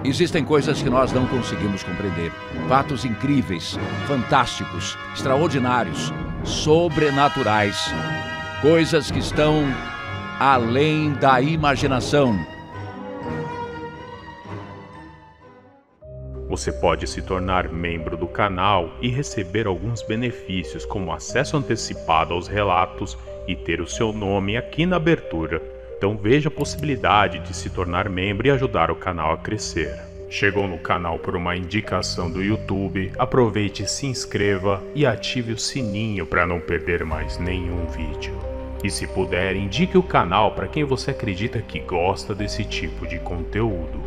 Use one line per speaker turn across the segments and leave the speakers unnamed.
Existem coisas que nós não conseguimos compreender. Fatos incríveis, fantásticos, extraordinários, sobrenaturais. Coisas que estão além da imaginação.
Você pode se tornar membro do canal e receber alguns benefícios, como acesso antecipado aos relatos e ter o seu nome aqui na abertura. Então veja a possibilidade de se tornar membro e ajudar o canal a crescer. Chegou no canal por uma indicação do YouTube? Aproveite, se inscreva e ative o sininho para não perder mais nenhum vídeo. E se puder, indique o canal para quem você acredita que gosta desse tipo de conteúdo.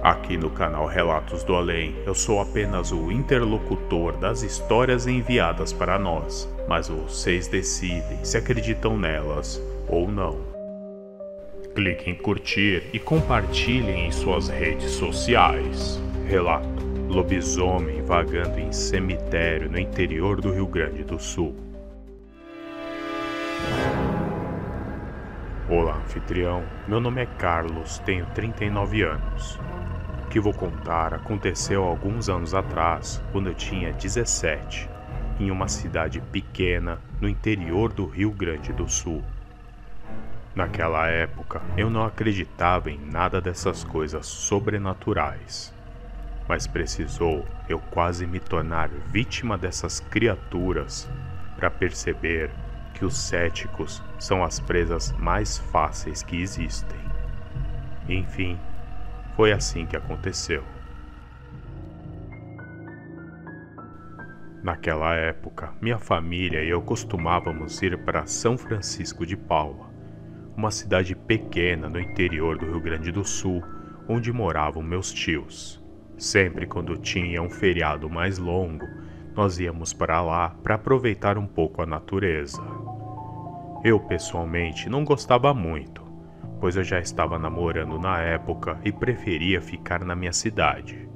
Aqui no canal Relatos do Além, eu sou apenas o interlocutor das histórias enviadas para nós, mas vocês decidem se acreditam nelas ou não. Clique em curtir e compartilhem em suas redes sociais. Relato: lobisomem vagando em cemitério no interior do Rio Grande do Sul. Olá, anfitrião. Meu nome é Carlos, tenho 39 anos. O que vou contar aconteceu alguns anos atrás, quando eu tinha 17, em uma cidade pequena no interior do Rio Grande do Sul. Naquela época, eu não acreditava em nada dessas coisas sobrenaturais, mas precisou eu quase me tornar vítima dessas criaturas para perceber que os céticos são as presas mais fáceis que existem. Enfim, foi assim que aconteceu. Naquela época, minha família e eu costumávamos ir para São Francisco de Paula, uma cidade pequena no interior do Rio Grande do Sul, onde moravam meus tios. Sempre quando tinha um feriado mais longo, nós íamos para lá para aproveitar um pouco a natureza. Eu, pessoalmente, não gostava muito, pois eu já estava namorando na época e preferia ficar na minha cidade.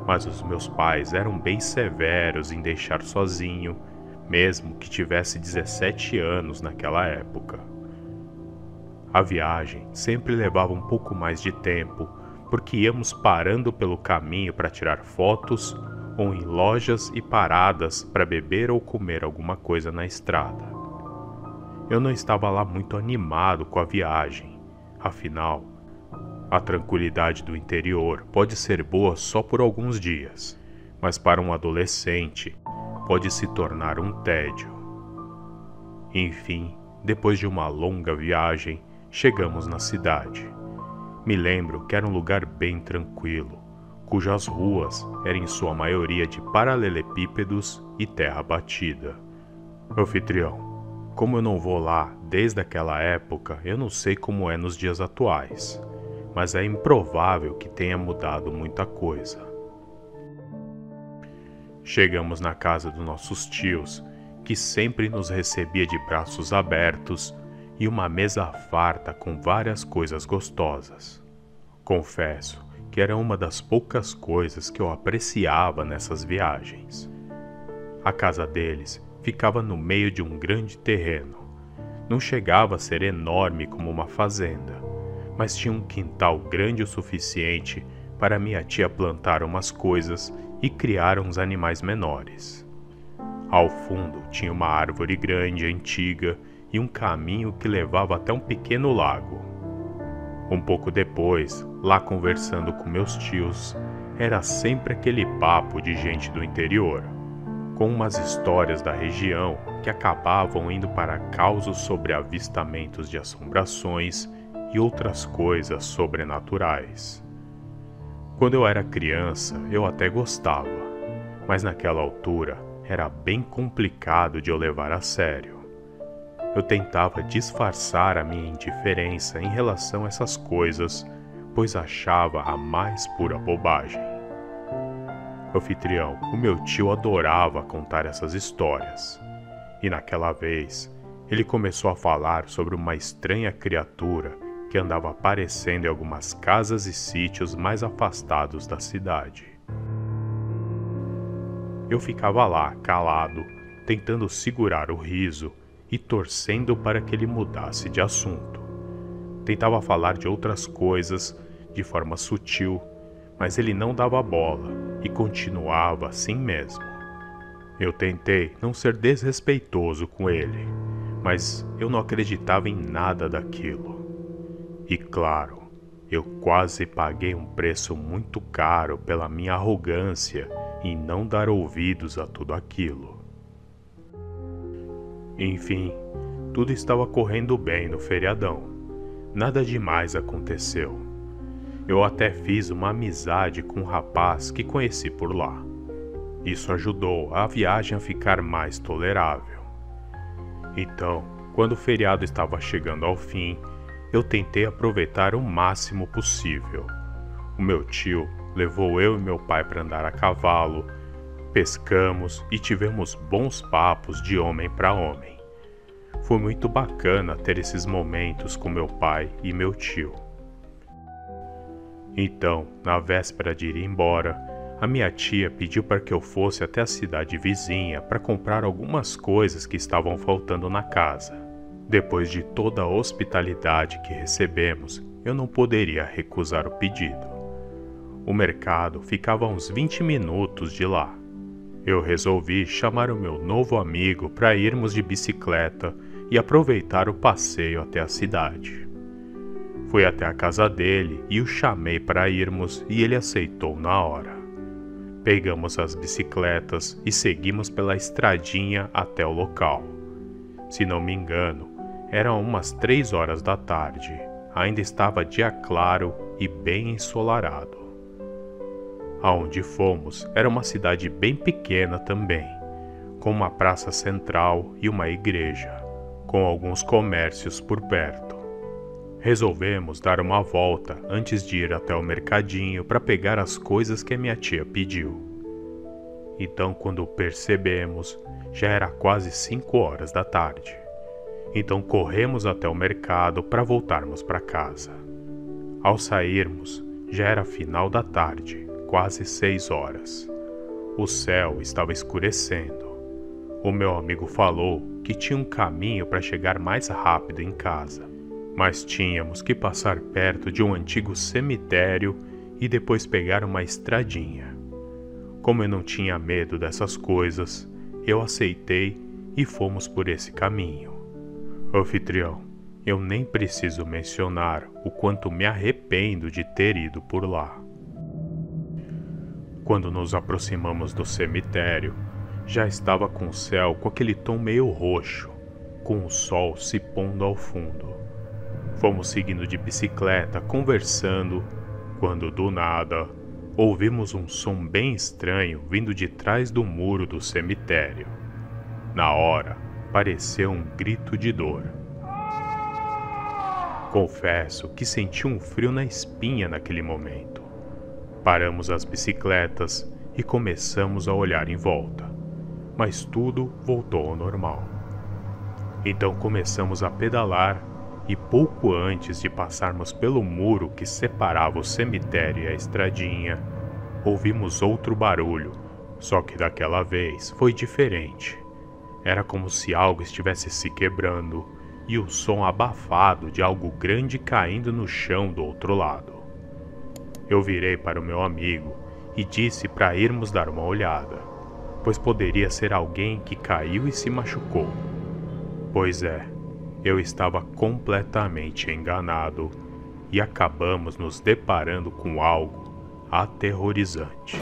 Mas os meus pais eram bem severos em deixar sozinho, mesmo que tivesse 17 anos naquela época. A viagem sempre levava um pouco mais de tempo, porque íamos parando pelo caminho para tirar fotos ou em lojas e paradas para beber ou comer alguma coisa na estrada. Eu não estava lá muito animado com a viagem, afinal, a tranquilidade do interior pode ser boa só por alguns dias, mas para um adolescente pode se tornar um tédio. Enfim, depois de uma longa viagem, chegamos na cidade. Me lembro que era um lugar bem tranquilo, cujas ruas eram em sua maioria de paralelepípedos e terra batida. Anfitrião, como eu não vou lá desde aquela época, eu não sei como é nos dias atuais, mas é improvável que tenha mudado muita coisa. Chegamos na casa dos nossos tios, que sempre nos recebia de braços abertos e uma mesa farta com várias coisas gostosas. Confesso que era uma das poucas coisas que eu apreciava nessas viagens. A casa deles ficava no meio de um grande terreno. Não chegava a ser enorme como uma fazenda, mas tinha um quintal grande o suficiente para minha tia plantar umas coisas e criar uns animais menores. Ao fundo tinha uma árvore grande, antiga, e um caminho que levava até um pequeno lago. Um pouco depois, lá conversando com meus tios, era sempre aquele papo de gente do interior, com umas histórias da região que acabavam indo para causos sobre avistamentos de assombrações e outras coisas sobrenaturais. Quando eu era criança, eu até gostava, mas naquela altura era bem complicado de eu levar a sério. Eu tentava disfarçar a minha indiferença em relação a essas coisas, pois achava a mais pura bobagem. Anfitrião, o meu tio adorava contar essas histórias, e naquela vez ele começou a falar sobre uma estranha criatura que andava aparecendo em algumas casas e sítios mais afastados da cidade. Eu ficava lá, calado, tentando segurar o riso e torcendo para que ele mudasse de assunto. Tentava falar de outras coisas de forma sutil, mas ele não dava bola e continuava assim mesmo. Eu tentei não ser desrespeitoso com ele, mas eu não acreditava em nada daquilo. E claro, eu quase paguei um preço muito caro pela minha arrogância em não dar ouvidos a tudo aquilo. Enfim, tudo estava correndo bem no feriadão. Nada demais aconteceu. Eu até fiz uma amizade com um rapaz que conheci por lá. Isso ajudou a viagem a ficar mais tolerável. Então, quando o feriado estava chegando ao fim, eu tentei aproveitar o máximo possível. O meu tio levou eu e meu pai para andar a cavalo, pescamos e tivemos bons papos de homem para homem. Foi muito bacana ter esses momentos com meu pai e meu tio. Então, na véspera de ir embora, a minha tia pediu para que eu fosse até a cidade vizinha para comprar algumas coisas que estavam faltando na casa. Depois de toda a hospitalidade que recebemos, eu não poderia recusar o pedido. O mercado ficava a uns 20 minutos de lá. Eu resolvi chamar o meu novo amigo para irmos de bicicleta e aproveitar o passeio até a cidade. Fui até a casa dele e o chamei para irmos e ele aceitou na hora. Pegamos as bicicletas e seguimos pela estradinha até o local. Se não me engano, eram umas 3 horas da tarde. Ainda estava dia claro e bem ensolarado. Aonde fomos era uma cidade bem pequena também, com uma praça central e uma igreja, com alguns comércios por perto. Resolvemos dar uma volta antes de ir até o mercadinho para pegar as coisas que a minha tia pediu. Então, quando percebemos, já era quase 5 horas da tarde. Então corremos até o mercado para voltarmos para casa. Ao sairmos, já era final da tarde, quase 6 horas. O céu estava escurecendo. O meu amigo falou que tinha um caminho para chegar mais rápido em casa, mas tínhamos que passar perto de um antigo cemitério e depois pegar uma estradinha. Como eu não tinha medo dessas coisas, eu aceitei e fomos por esse caminho. Anfitrião, eu nem preciso mencionar o quanto me arrependo de ter ido por lá. Quando nos aproximamos do cemitério, já estava com o céu com aquele tom meio roxo, com o sol se pondo ao fundo. Fomos seguindo de bicicleta, conversando, quando do nada ouvimos um som bem estranho vindo de trás do muro do cemitério. Na hora, pareceu um grito de dor. Confesso que senti um frio na espinha naquele momento. Paramos as bicicletas e começamos a olhar em volta, mas tudo voltou ao normal. Então começamos a pedalar e pouco antes de passarmos pelo muro que separava o cemitério e a estradinha, ouvimos outro barulho, só que daquela vez foi diferente. Era como se algo estivesse se quebrando e o som abafado de algo grande caindo no chão do outro lado. Eu virei para o meu amigo e disse para irmos dar uma olhada, pois poderia ser alguém que caiu e se machucou. Pois é, eu estava completamente enganado e acabamos nos deparando com algo aterrorizante.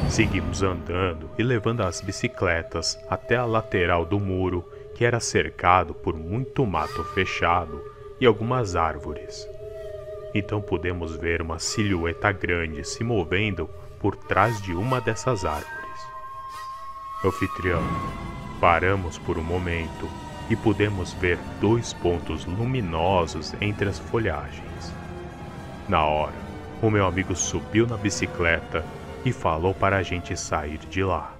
Seguimos andando e levando as bicicletas até a lateral do muro, que era cercado por muito mato fechado e algumas árvores. Então pudemos ver uma silhueta grande se movendo por trás de uma dessas árvores. Anfitrião, paramos por um momento e pudemos ver 2 pontos luminosos entre as folhagens. Na hora, o meu amigo subiu na bicicleta e falou para a gente sair de lá.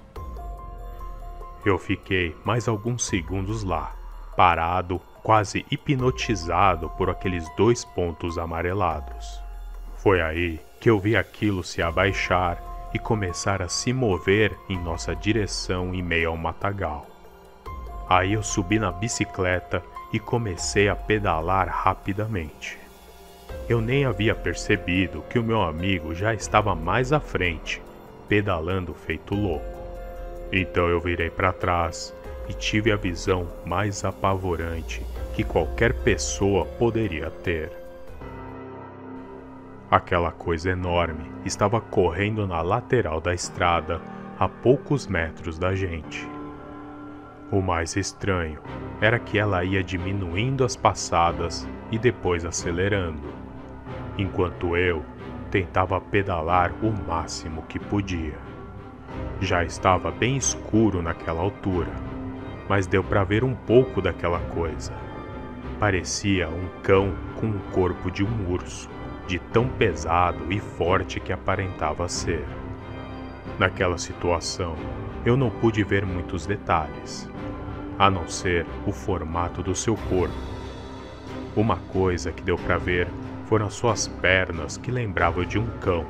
Eu fiquei mais alguns segundos lá, parado, quase hipnotizado por aqueles 2 pontos amarelados. Foi aí que eu vi aquilo se abaixar e começar a se mover em nossa direção em meio ao matagal. Aí eu subi na bicicleta e comecei a pedalar rapidamente. Eu nem havia percebido que o meu amigo já estava mais à frente, pedalando feito louco. Então eu virei para trás e tive a visão mais apavorante que qualquer pessoa poderia ter. Aquela coisa enorme estava correndo na lateral da estrada, a poucos metros da gente. O mais estranho era que ela ia diminuindo as passadas e depois acelerando, enquanto eu tentava pedalar o máximo que podia. Já estava bem escuro naquela altura, mas deu para ver um pouco daquela coisa. Parecia um cão com o corpo de um urso, de tão pesado e forte que aparentava ser. Naquela situação, eu não pude ver muitos detalhes, a não ser o formato do seu corpo. Uma coisa que deu para ver foram suas pernas, que lembravam de um cão,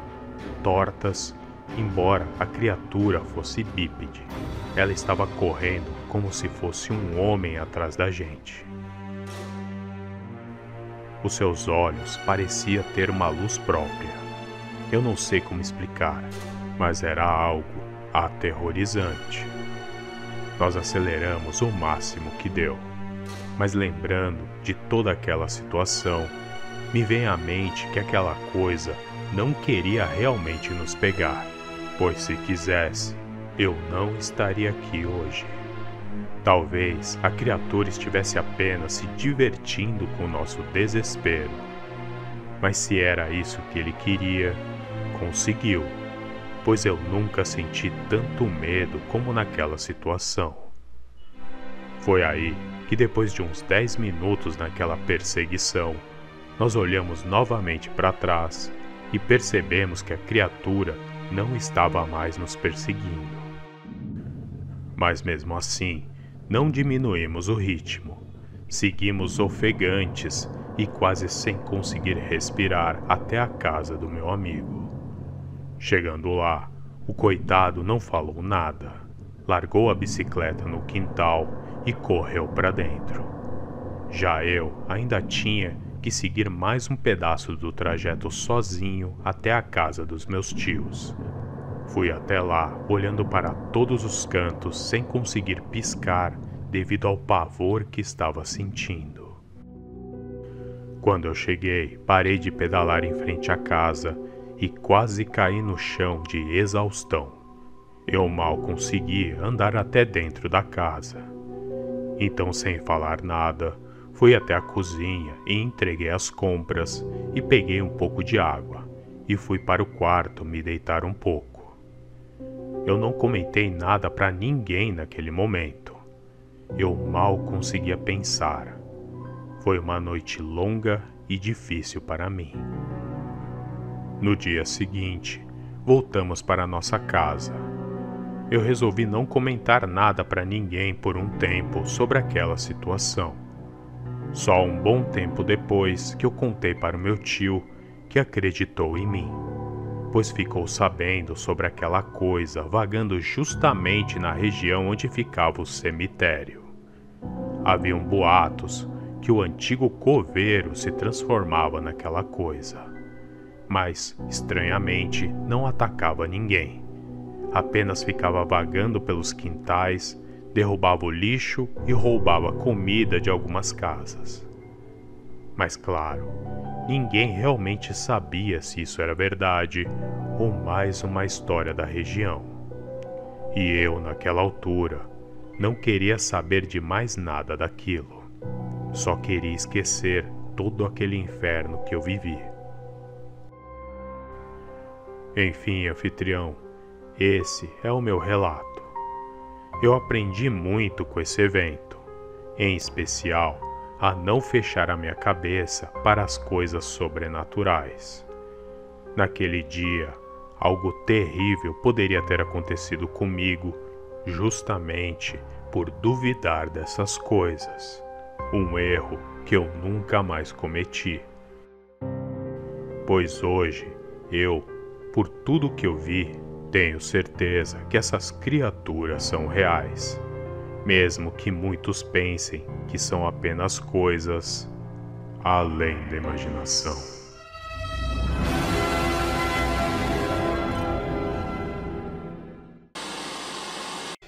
tortas, embora a criatura fosse bípede. Ela estava correndo como se fosse um homem atrás da gente. Os seus olhos pareciam ter uma luz própria. Eu não sei como explicar, mas era algo aterrorizante. Nós aceleramos o máximo que deu, mas lembrando de toda aquela situação, me vem à mente que aquela coisa não queria realmente nos pegar, pois se quisesse, eu não estaria aqui hoje. Talvez a criatura estivesse apenas se divertindo com o nosso desespero. Mas se era isso que ele queria, conseguiu, pois eu nunca senti tanto medo como naquela situação. Foi aí que, depois de uns 10 minutos naquela perseguição, nós olhamos novamente para trás e percebemos que a criatura não estava mais nos perseguindo. Mas mesmo assim, não diminuímos o ritmo. Seguimos ofegantes e quase sem conseguir respirar até a casa do meu amigo. Chegando lá, o coitado não falou nada. Largou a bicicleta no quintal e correu para dentro. Já eu ainda tinha que seguir mais um pedaço do trajeto sozinho até a casa dos meus tios. Fui até lá, olhando para todos os cantos sem conseguir piscar devido ao pavor que estava sentindo. Quando eu cheguei, parei de pedalar em frente à casa e quase caí no chão de exaustão. Eu mal consegui andar até dentro da casa. Então, sem falar nada, fui até a cozinha e entreguei as compras e peguei um pouco de água e fui para o quarto me deitar um pouco. Eu não comentei nada para ninguém naquele momento. Eu mal conseguia pensar. Foi uma noite longa e difícil para mim. No dia seguinte, voltamos para nossa casa. Eu resolvi não comentar nada para ninguém por um tempo sobre aquela situação. Só um bom tempo depois que eu contei para o meu tio, que acreditou em mim, pois ficou sabendo sobre aquela coisa vagando justamente na região onde ficava o cemitério. Haviam boatos que o antigo coveiro se transformava naquela coisa, mas, estranhamente, não atacava ninguém. Apenas ficava vagando pelos quintais, derrubava o lixo e roubava comida de algumas casas. Mas claro, ninguém realmente sabia se isso era verdade ou mais uma história da região. E eu, naquela altura, não queria saber de mais nada daquilo. Só queria esquecer todo aquele inferno que eu vivi. Enfim, anfitrião, esse é o meu relato. Eu aprendi muito com esse evento, em especial a não fechar a minha cabeça para as coisas sobrenaturais. Naquele dia, algo terrível poderia ter acontecido comigo justamente por duvidar dessas coisas. Um erro que eu nunca mais cometi. Pois hoje, eu, por tudo que eu vi, tenho certeza que essas criaturas são reais, mesmo que muitos pensem que são apenas coisas além da imaginação.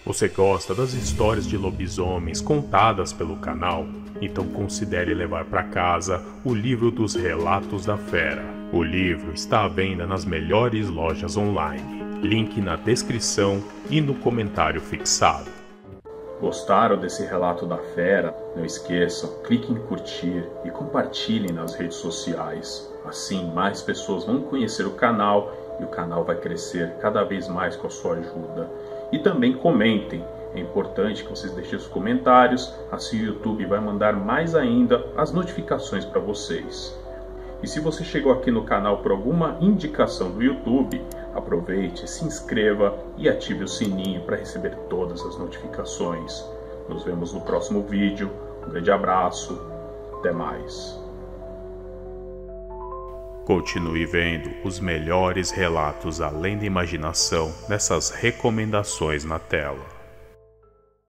Você gosta das histórias de lobisomens contadas pelo canal? Então considere levar para casa o livro dos Relatos da Fera. O livro está à venda nas melhores lojas online. Link na descrição e no comentário fixado.
Gostaram desse relato da fera? Não esqueçam, cliquem em curtir e compartilhem nas redes sociais. Assim, mais pessoas vão conhecer o canal e o canal vai crescer cada vez mais com a sua ajuda. E também comentem, é importante que vocês deixem os comentários, assim o YouTube vai mandar mais ainda as notificações para vocês. E se você chegou aqui no canal por alguma indicação do YouTube, aproveite, se inscreva e ative o sininho para receber todas as notificações. Nos vemos no próximo vídeo, um grande abraço, até mais.
Continue vendo os melhores relatos além da imaginação nessas recomendações na tela.